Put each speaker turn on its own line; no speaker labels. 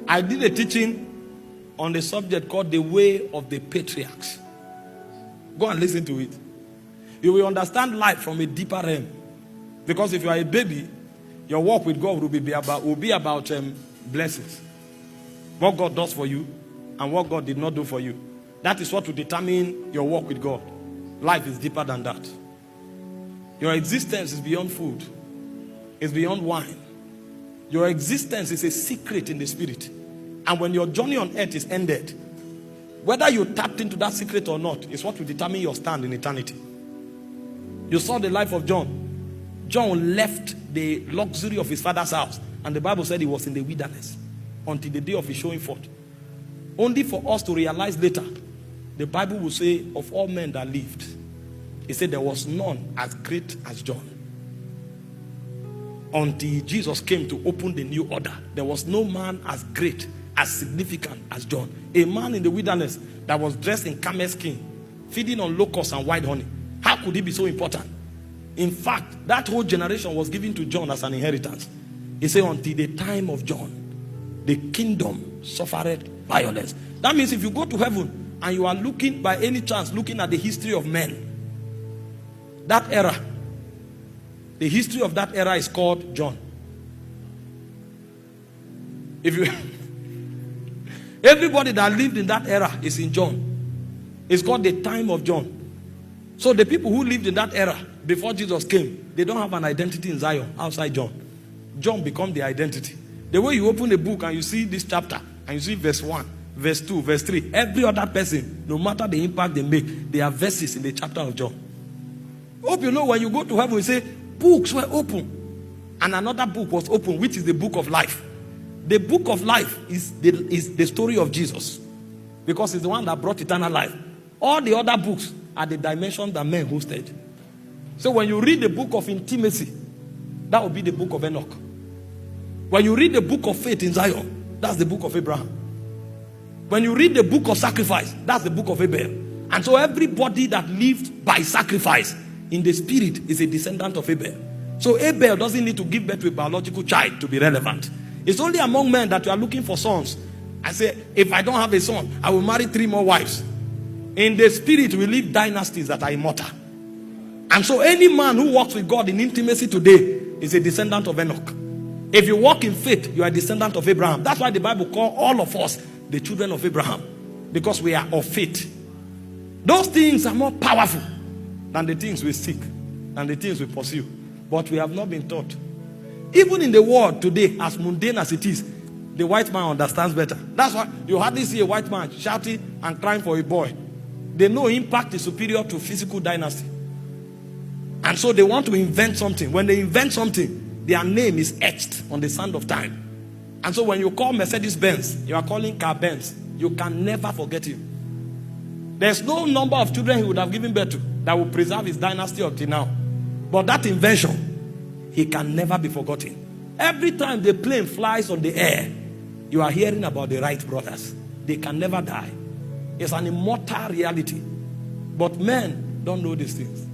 I did a teaching on the subject called the way of the patriarchs. Go and listen to it. You will understand life from a deeper realm. Because if you are a baby, your walk with God will be about blessings. What God does for you and what God did not do for you. That is what will determine your walk with God. Life is deeper than that. Your existence is beyond food. It's beyond wine. Your existence is a secret in the spirit. And when your journey on earth is ended, whether you tapped into that secret or not is what will determine your stand in eternity. You saw the life of John. John left the luxury of his father's house, and the Bible said he was in the wilderness until the day of his showing forth. Only for us to realize later, the Bible will say of all men that lived, it said there was none as great as John. Until Jesus came to open the new order, there was no man as great, as significant as John. A man in the wilderness that was dressed in camel skin, feeding on locusts and white honey. How could he be so important? In fact, that whole generation was given to John as an inheritance. He said, until the time of John, the kingdom suffered violence. That means if you go to heaven and you are looking, by any chance, looking at the history of men, that era, the history of that era is called John. If you everybody that lived in that era is in John. It's called the time of John. So the people who lived in that era before Jesus came, they don't have an identity in Zion outside John. John becomes the identity. The way you open a book and you see this chapter and you see verse 1, verse 2, verse 3, every other person, no matter the impact they make, they are verses in the chapter of John. Hope you know when you go to heaven, you say, books were open. And another book was open, which is the book of life. The book of life is the story of Jesus. Because it's the one that brought eternal life. All the other books are the dimension that men hosted. So when you read the book of intimacy, that will be the book of Enoch. When you read the book of faith in Zion, that's the book of Abraham. When you read the book of sacrifice, that's the book of Abel. And so everybody that lived by sacrifice in the spirit is a descendant of Abel. So Abel doesn't need to give birth to a biological child to be relevant. It's only among men that you are looking for sons. I say, if I don't have a son, I will marry 3 more wives. In the spirit, we live dynasties that are immortal. And so any man who walks with God in intimacy today is a descendant of Enoch. If you walk in faith, you are a descendant of Abraham. That's why the Bible calls all of us the children of Abraham. Because we are of faith. Those things are more powerful than the things we seek, than the things we pursue. But we have not been taught. Even in the world today, as mundane as it is, the white man understands better. That's why you hardly see a white man shouting and crying for a boy. They know impact is superior to physical dynasty. And so they want to invent something. When they invent something, their name is etched on the sand of time. And so when you call Mercedes-Benz, you are calling car Benz. You can never forget him. There's no number of children he would have given birth to that will preserve his dynasty up till now. But that invention, he can never be forgotten. Every time the plane flies on the air, you are hearing about the Wright brothers. They can never die. It's an immortal reality. But men don't know these things.